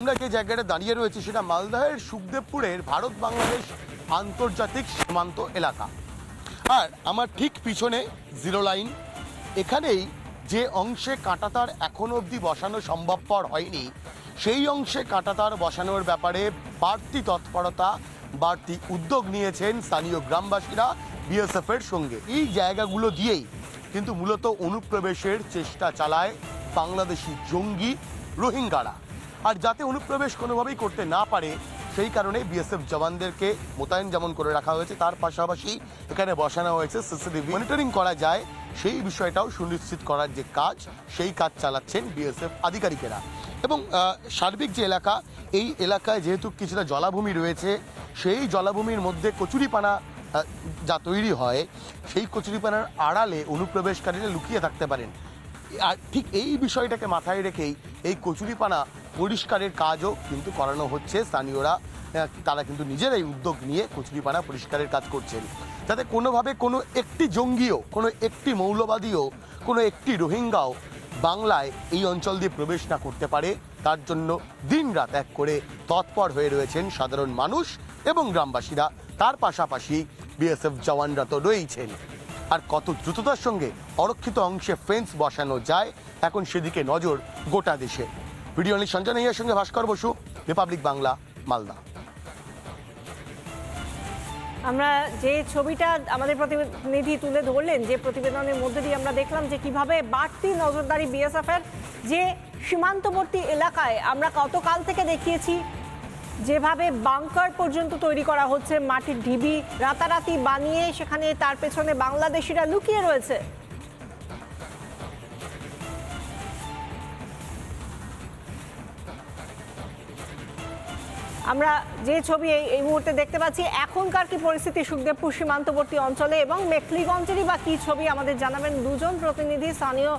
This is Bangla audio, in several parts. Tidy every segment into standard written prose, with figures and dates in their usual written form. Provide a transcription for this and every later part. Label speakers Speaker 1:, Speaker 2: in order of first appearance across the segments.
Speaker 1: আমরা যে জায়গাটা দাঁড়িয়ে রয়েছি সেটা মালদহের সুখদেবপুরের ভারত বাংলাদেশ আন্তর্জাতিক সীমান্ত এলাকা। আর আমার ঠিক পিছনে জিরো লাইন। এখানেই যে অংশে কাঁটাতার এখনো অবধি বসানো সম্ভবপর হয়নি, সেই অংশে কাঁটাতার বসানোর ব্যাপারে বাড়তি তৎপরতা, বাড়তি উদ্যোগ নিয়েছেন স্থানীয় গ্রামবাসীরা বিএসএফ এর সঙ্গে। এই জায়গাগুলো দিয়েই কিন্তু মূলত অনুপ্রবেশের চেষ্টা চালায় বাংলাদেশি জঙ্গি রোহিঙ্গারা। আর যাতে অনুপ্রবেশ কোনোভাবেই করতে না পারে সেই কারণে বিএসএফ জওয়ানদেরকে মোতায়েন যেমন করে রাখা হয়েছে, তার পাশাপাশি এখানে বসানো হয়েছে সিসিটিভি, মনিটরিং করা যায় সেই বিষয়টাও সুনিশ্চিত করার যে কাজ, সেই কাজ চালাচ্ছেন বিএসএফ আধিকারিকেরা। এবং সার্বিক যে এলাকা, এই এলাকায় যেহেতু কিছুটা জলাভূমি রয়েছে, সেই জলাভূমির মধ্যে কচুরিপানা যা তৈরি হয়, সেই কচুরিপানার আড়ালে অনুপ্রবেশকারীরা লুকিয়ে থাকতে পারেন। আর ঠিক এই বিষয়টাকে মাথায় রেখেই এই কচুরিপানা পরিষ্কারের কাজও কিন্তু করানো হচ্ছে। স্থানীয়রা তারা কিন্তু নিজেরাই উদ্যোগ নিয়ে কচুরিপানা পরিষ্কারের কাজ করছেন, যাতে কোনোভাবে কোনো একটি জঙ্গিও, কোনো একটি মৌলবাদীও, কোনো একটি রোহিঙ্গাও বাংলায় এই অঞ্চল দিয়ে প্রবেশ না করতে পারে। তার জন্য দিনরাত এক করে তৎপর হয়ে রয়েছেন সাধারণ মানুষ এবং গ্রামবাসীরা। তার পাশাপাশি বিএসএফ জওয়ানরা তো রয়েছেন। আর কত দ্রুততার সঙ্গে অরক্ষিত অংশে ফেন্স বসানো যায়, এখন সেদিকে নজর গোটা দেশে। ভিডিও নিয়ে সঞ্জনাইয়ার সঙ্গে ভাস্কর বসু, রিপাবলিক বাংলা, মালদা।
Speaker 2: আমরা যে ছবিটা আমাদের প্রতিনিধি তুলে ধরলেন, যে প্রতিবেদনের মধ্যে দিয়ে আমরা দেখলাম যে কিভাবে বাড়তি নজরদারি বিএসএফ এর, যে সীমান্তবর্তী এলাকায় আমরা গতকাল থেকে দেখিয়েছি যেভাবে বাংকার পর্যন্ত তৈরি করা হচ্ছে, মাটির ঢিবি রাতারাতি বানিয়ে সেখানে তার পেছনে বাংলাদেশিরা লুকিয়ে রয়েছে। আমরা যে ছবি এই মুহূর্তে দেখতে পাচ্ছি, এখনকার কি পরিস্থিতি সুখদেবপুর সীমান্তবর্তী অঞ্চলে এবং মেখলিগঞ্জেরই বা কি ছবি আমাদের জানাবেন দুজন প্রতিনিধি। স্থানীয়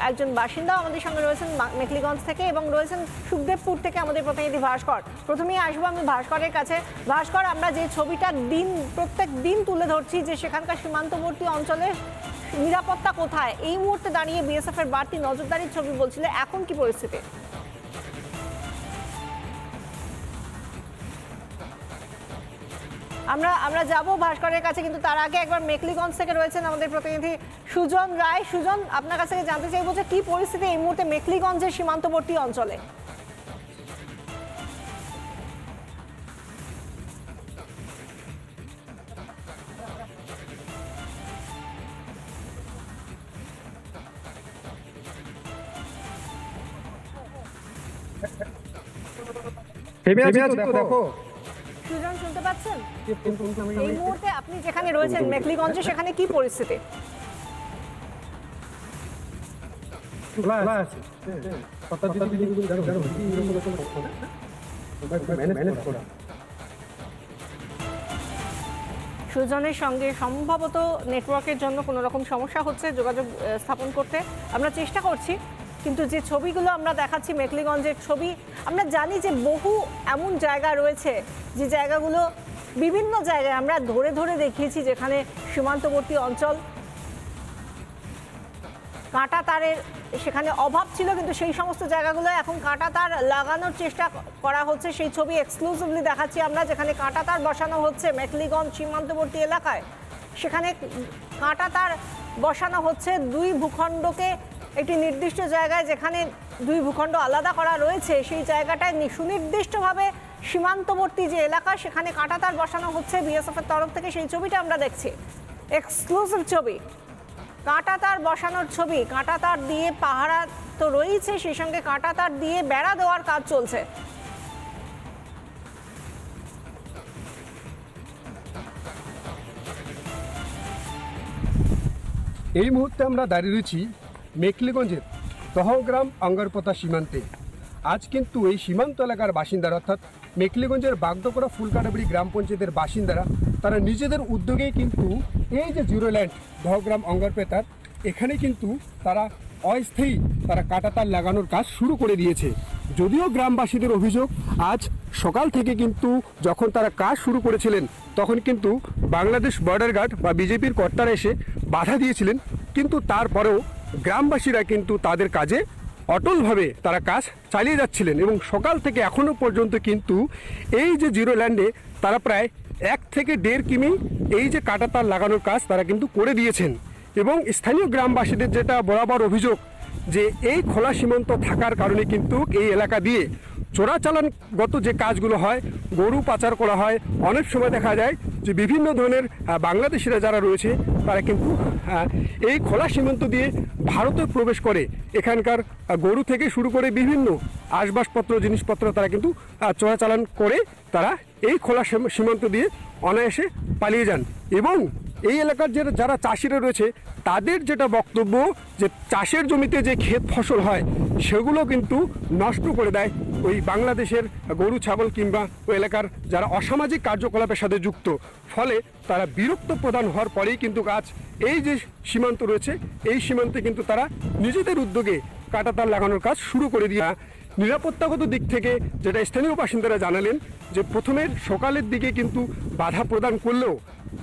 Speaker 2: একজন বাসিন্দা আমাদের সঙ্গে রয়েছেন মেখলিগঞ্জ থেকে এবং রয়েছেন সুখদেবপুর থেকে আমাদের প্রতিনিধি ভাস্কর। প্রথমেই আসবো আমি ভাস্করের কাছে। ভাস্কর, আমরা যে ছবিটা প্রত্যেক দিন তুলে ধরছি যে সেখানকার সীমান্তবর্তী অঞ্চলের নিরাপত্তা কোথায়, এই মুহূর্তে দাঁড়িয়ে বিএসএফ এর বাড়তি নজরদারির ছবি বলছিলে, এখন কি পরিস্থিতি? আমরা যাব ভাস্করের কাছে, কিন্তু তার আগে একবার মেখলিগঞ্জ থেকে রয়েছেন আমাদের প্রতিনিধি সুজন রায়। সুজন, আপনার কাছ থেকে জানতে চাইবো যে কি পরিস্থিতি এই মুহূর্তে মেখলিগঞ্জের সীমান্তবর্তী অঞ্চলে?
Speaker 3: দেখো
Speaker 2: সুজন, শুনতে পাচ্ছেন? এই মুহূর্তে আপনি যেখানে রয়েছেন মেখলিগঞ্জে, সেখানে কি পরিস্থিতি? সুজনের সঙ্গে সম্ভবত নেটওয়ার্কের জন্য কোনো রকম সমস্যা হচ্ছে যোগাযোগ স্থাপন করতে। আমরা চেষ্টা করছি, কিন্তু যে ছবিগুলো আমরা দেখাচ্ছি মেখলিগঞ্জের ছবি, আমরা জানি যে বহু এমন জায়গা রয়েছে যে জায়গাগুলো বিভিন্ন জায়গায় আমরা ধরে ধরে দেখিয়েছি, যেখানে সীমান্তবর্তী অঞ্চল, কাঁটা তারের সেখানে অভাব ছিল, কিন্তু সেই সমস্ত জায়গাগুলো এখন কাঁটা তার লাগানোর চেষ্টা করা হচ্ছে। সেই ছবি এক্সক্লুসিভলি দেখাচ্ছি আমরা, যেখানে কাঁটা তার বসানো হচ্ছে মেখলিগঞ্জ সীমান্তবর্তী এলাকায়। সেখানে কাঁটা তার বসানো হচ্ছে দুই ভূখণ্ডকে একটি নির্দিষ্ট জায়গায়, যেখানে দুই ভূখণ্ড আলাদা করা রয়েছে, সেই জায়গাটায় সুনির্দিষ্টভাবে সীমান্তবর্তী যে এলাকা, সেখানে কাঁটাতার বসানো হচ্ছে বিএসএফ এর তরফ থেকে। সেই ছবিটা আমরা দেখছি, এক্সক্লুসিভ ছবি, কাঁটাতার বসানোর ছবি। কাঁটাতার দিয়ে পাহারা তো রয়েছে, সেই সঙ্গে কাঁটাতার দিয়ে বেড়া দেওয়ার কাজ চলছে।
Speaker 3: এই মুহূর্তে আমরা দাঁড়িয়ে রয়েছি মেখলিগঞ্জের দহগ্রাম আঙ্গারপোতা সীমান্তে। আজ কিন্তু এই সীমান্ত এলাকার বাসিন্দারা, অর্থাৎ মেখলিগঞ্জের বাগদকড়া ফুলকাটাবাড়ি গ্রাম পঞ্চায়েতের বাসিন্দারা, তারা নিজেদের উদ্যোগেই কিন্তু এই যে জিরো ল্যান্ড দহগ্রাম আঙ্গারপোতার, এখানে কিন্তু তারা অস্থায়ী কাঁটাতার লাগানোর কাজ শুরু করে দিয়েছে। যদিও গ্রামবাসীদের অভিযোগ, আজ সকাল থেকে কিন্তু যখন তারা কাজ শুরু করেছিলেন তখন কিন্তু বাংলাদেশ বর্ডার গার্ড বা বিজেপির কর্তারা এসে বাধা দিয়েছিলেন, কিন্তু তারপরেও গ্রামবাসীরা কিন্তু তাদের কাজে অটলভাবে তারা কাজ চালিয়ে যাচ্ছিলেন এবং সকাল থেকে এখনও পর্যন্ত কিন্তু এই যে জিরো ল্যান্ডে তারা প্রায় 1 থেকে 1.5 কিমি এই যে কাঁটাতার লাগানোর কাজ তারা কিন্তু করে দিয়েছেন। এবং স্থানীয় গ্রামবাসীদের যেটা বরাবর অভিযোগ যে এই খোলা সীমান্ত থাকার কারণে কিন্তু এই এলাকা দিয়ে চোরাচালানগত যে কাজগুলো হয়, গরু পাচার করা হয়, অনেক সময় দেখা যায় যে বিভিন্ন ধরনের বাংলাদেশিরা যারা রয়েছে তারা কিন্তু এই খোলা সীমান্ত দিয়ে ভারতে প্রবেশ করে এখানকার গরু থেকে শুরু করে বিভিন্ন আসবাবপত্র জিনিসপত্র তারা কিন্তু চোরাচালান করে তারা এই খোলা সীমান্ত দিয়ে অনায়াসে পালিয়ে যান। এবং এই এলাকার যারা চাষিরা রয়েছে তাদের যেটা বক্তব্য যে চাষের জমিতে যে ক্ষেত ফসল হয় সেগুলো কিন্তু নষ্ট করে দেয় ওই বাংলাদেশের গরু ছাগল কিংবা ওই এলাকার যারা অসামাজিক কার্যকলাপের সাথে যুক্ত। ফলে তারা বিরক্ত প্রদান হওয়ার পরেই কিন্তু আজ এই যে সীমান্ত রয়েছে এই সীমান্তে কিন্তু তারা নিজেদের উদ্যোগে কাঁটাতার লাগানোর কাজ শুরু করে দিয়ে নিরাপত্তাগত দিক থেকে যেটা স্থানীয় বাসিন্দারা জানালেন যে প্রথমে সকালের দিকে কিন্তু বাধা প্রদান করলেও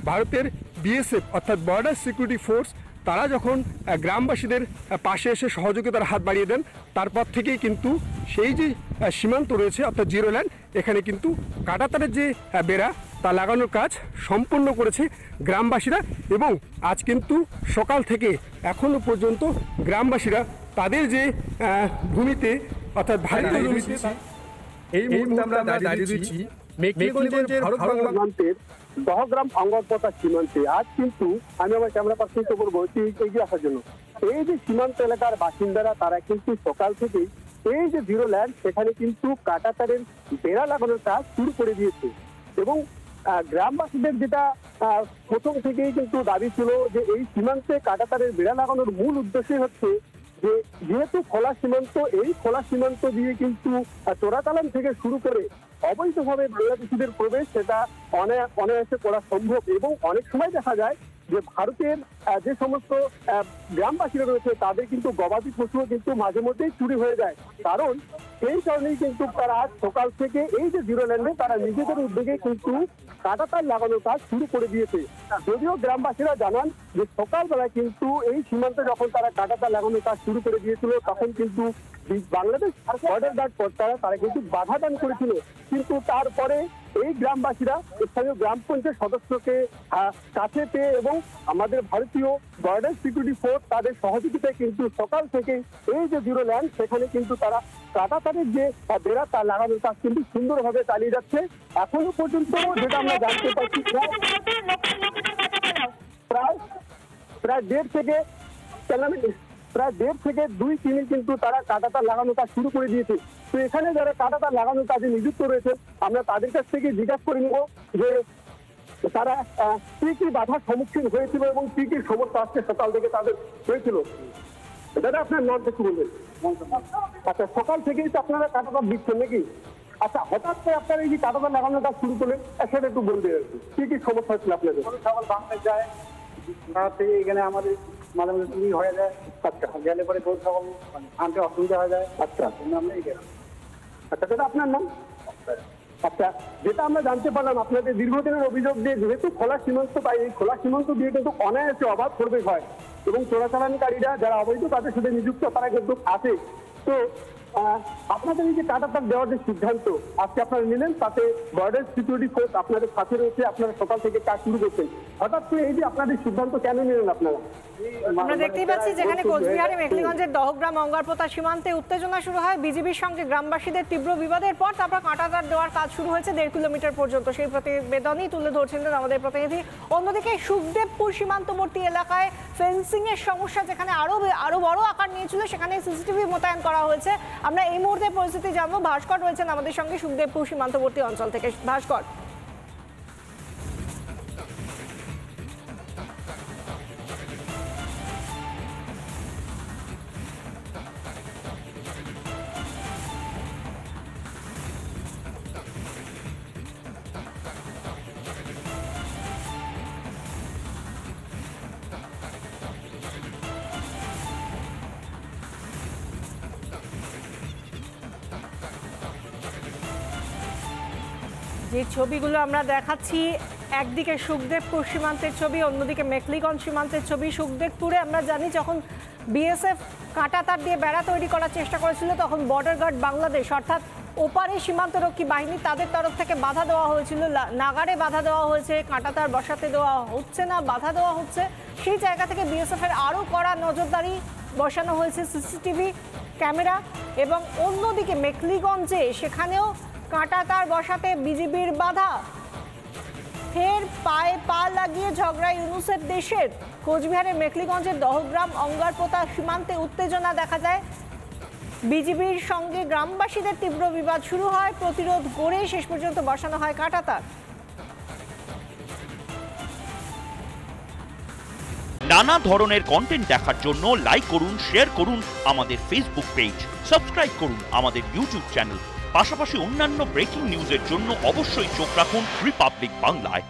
Speaker 3: ভারতের বিএসএফ অর্থাৎ বর্ডার সিকিউরিটি ফোর্স তারা যখন গ্রামবাসীদের পাশে এসে সহযোগিতার হাত বাড়িয়ে দেন তারপর থেকেই কিন্তু সেই যে সীমান্ত রয়েছে অর্থাৎ জিরো ল্যান্ড এখানে কিন্তু কাঁটাতারের যে বেড়া তা লাগানোর কাজ সম্পূর্ণ করেছে গ্রামবাসীরা। এবং আজ কিন্তু সকাল থেকে এখনও পর্যন্ত গ্রামবাসীরা তাদের যে ভূমিতে অর্থাৎ ভারতীয় জমিতে এই মুহূর্তে আমরা দাঁড়িয়ে রয়েছি মেকলিগঞ্জের ভারত বাংলাদেশের দহগ্রাম অঙ্গরপোতা সীমান্তে। আজ কিন্তু আমি আমার ক্যামেরা পার্সন করবো এগিয়ে আসার জন্য এই যে সীমান্ত এলাকার বাসিন্দারা তারা কিন্তু সকাল থেকেই এই যে জিরো ল্যান্ড সেখানে কিন্তু কাঁটাতারের বেড়া লাগানোর কাজ শুরু করে দিয়েছে। এবং গ্রামবাসীদের যেটা প্রথম থেকেই কিন্তু দাবি ছিল যে এই সীমান্তে কাঁটাতারের বেড়া লাগানোর মূল উদ্দেশ্যই হচ্ছে যে যেহেতু খোলা সীমান্ত এই খোলা সীমান্ত দিয়ে কিন্তু চোরাচালান থেকে শুরু করে অবৈধভাবে বাংলাদেশিদের প্রবেশ সেটা অনায়াসে করা সম্ভব। এবং অনেক সময় দেখা যায় যে ভারতের যে সমস্ত গ্রামবাসীরা রয়েছে তাদের কিন্তু গবাদি পশুও কিন্তু মাঝে মধ্যেই চুরি হয়ে যায়। কারণ এই কারণেই কিন্তু তারা আজ সকাল থেকে এই যে জিরো ল্যান্ডে তারা নিজেদের উদ্যোগে কিন্তু কাঁটাতার লাগানোর কাজ শুরু করে দিয়েছে। যদিও গ্রামবাসীরা জানান যে সকালবেলায় কিন্তু এই সীমান্তে যখন তারা কাঁটাতার লাগানোর কাজ শুরু করে দিয়েছিল তখন কিন্তু বাংলাদেশ বর্ডার গার্ড কর্তারা তারা কিন্তু বাধা দান করেছিল। কিন্তু তারপরে এই গ্রামবাসীরা স্থানীয় গ্রাম পঞ্চায়েত সদস্যকে কাছে পেয়ে এবং আমাদের ভারতীয় বর্ডার সিকিউরিটি ফোর্স তাদের সহযোগিতায় কিন্তু সকাল থেকে এই যে জিরো ল্যান্ড সেখানে কিন্তু তারা কাঁটাতারের যে বেড়া তা লাগানোর কাজ কিন্তু সুন্দরভাবে চালিয়ে যাচ্ছে। এখনো পর্যন্ত যেটা আমরা জানতে পারছি প্রায় 1.5 থেকে 2 কিমি কিন্তু তারা কাঁটাতার লাগানোর কাজ শুরু করে দিয়েছে। তো এখানে যারা কাঁটাতার লাগানোর কাজে নিযুক্ত রয়েছে আমরা তাদের কাছ থেকে জিজ্ঞাসা করে নেব যে তারা কি কি বাধার সম্মুখীন হয়েছিল এবং কি কি সমস্যা আজকে সকাল থেকে তাদের হয়েছিল। দাদা আপনার নাম একটু বলবেন। আচ্ছা, সকাল থেকেই তো আপনারা কাঁটাতার দিচ্ছেন নাকি? আচ্ছা, হঠাৎ করে আপনারা এই যে কাঁটাতার লাগানোর কাজ শুরু করলেন সেটা একটু বলবেন কি কি সমস্যা হচ্ছিল আপনাদের?
Speaker 4: ছাগল বাংলাদেশ যায় থেকে এখানে আমাদের মাঝে মাঝে চুরি হয়ে যায়। আচ্ছা, গেলে পরে গরু ছাগল আনতে অসুবিধা হয়ে যায়।
Speaker 3: আচ্ছা,
Speaker 4: আমরা এই গেলাম।
Speaker 3: আচ্ছা দাদা আপনার নাম? আচ্ছা, যেটা আমরা জানতে পারলাম আপনাদের দীর্ঘদিনের অভিযোগ যে যেহেতু খোলা সীমান্ত পাই এই খোলা সীমান্ত দিয়ে কিন্তু অনায়াসে অবাধ প্রবেশ হয় এবং চোরাচালানকারীরা যারা অবৈধ তাদের সাথে নিযুক্ত তারা কিন্তু আছে। তো আপনাদের এই যে কাঁটাতার দেওয়ার যে সিদ্ধান্ত আজকে আপনারা নিলেন তাতে বর্ডার সিকিউরিটি ফোর্স আপনাদের সাথে রয়েছে, আপনারা সকাল থেকে কাজ শুরু করছেন। হঠাৎ করে এই যে আপনাদের সিদ্ধান্ত কেন নিলেন আপনারা?
Speaker 2: আমরা দেখতেই পাচ্ছি যেখানে কোচবিহারে মেখলিগঞ্জের দহগ্রাম অঙ্গারপোতা সীমান্তে উত্তেজনা শুরু হয় বিজিবির সঙ্গে গ্রামবাসীদের তীব্র বিবাদের পর তারপর কাঁটাতার দেওয়ার কাজ শুরু হয়েছে 1.5 কিলোমিটার পর্যন্ত। সেই প্রতিবেদনই তুলে ধরছিলেন আমাদের প্রতিনিধি। অন্যদিকে সুখদেবপুর সীমান্তবর্তী এলাকায় ফেন্সিং এর সমস্যা যেখানে আরো বড় আকার নিয়েছিল সেখানে সিসিটিভি মোতায়েন করা হয়েছে। আমরা এই মুহূর্তে পরিস্থিতি জানবো। ভাস্কর রয়েছেন আমাদের সঙ্গে সুখদেবপুর সীমান্তবর্তী অঞ্চল থেকে। ভাস্কর, যে ছবিগুলো আমরা দেখাচ্ছি একদিকে সুখদেবপুর সীমান্তের ছবি, অন্যদিকে মেখলিগঞ্জ সীমান্তের ছবি। সুখদেবপুরে আমরা জানি যখন বিএসএফ কাঁটাতার দিয়ে বেড়া তৈরি করার চেষ্টা করেছিল, তখন বর্ডার গার্ড বাংলাদেশ অর্থাৎ ওপারে সীমান্তরক্ষী বাহিনী তাদের তরফ থেকে বাধা দেওয়া হয়েছিল, নাগারে বাধা দেওয়া হয়েছে, কাঁটাতার বসাতে দেওয়া হচ্ছে না, বাধা দেওয়া হচ্ছে। সেই জায়গা থেকে বিএসএফ এর আরও কড়া নজরদারি বসানো হয়েছে, সিসিটিভি ক্যামেরা। এবং অন্যদিকে মেখলিগঞ্জে সেখানেও কাঁটাতার বসাতে বিজিবির বাধা। ফের পায়ে পা লাগিয়ে ঝগড়া ইউনুসের দেশের। কোচবিহারের মেখলিগঞ্জের দহগ্রাম অঙ্গারপোতা সীমান্তে উত্তেজনা দেখা যায়। বিজিবির সঙ্গে গ্রামবাসীদের তীব্র বিবাদ শুরু হয়, প্রতিরোধ গড়ে শেষ পর্যন্ত বসানো হয় কাঁটাতার।
Speaker 5: নানা ধরনের কন্টেন্ট দেখার জন্য লাইক করুন, শেয়ার করুন আমাদের ফেসবুক পেজ, সাবস্ক্রাইব করুন আমাদের ইউটিউব চ্যানেল। পাশাপাশি অন্যান্য ব্রেকিং নিউজের জন্য অবশ্যই চোখ রাখুন রিপাবলিক বাংলায়।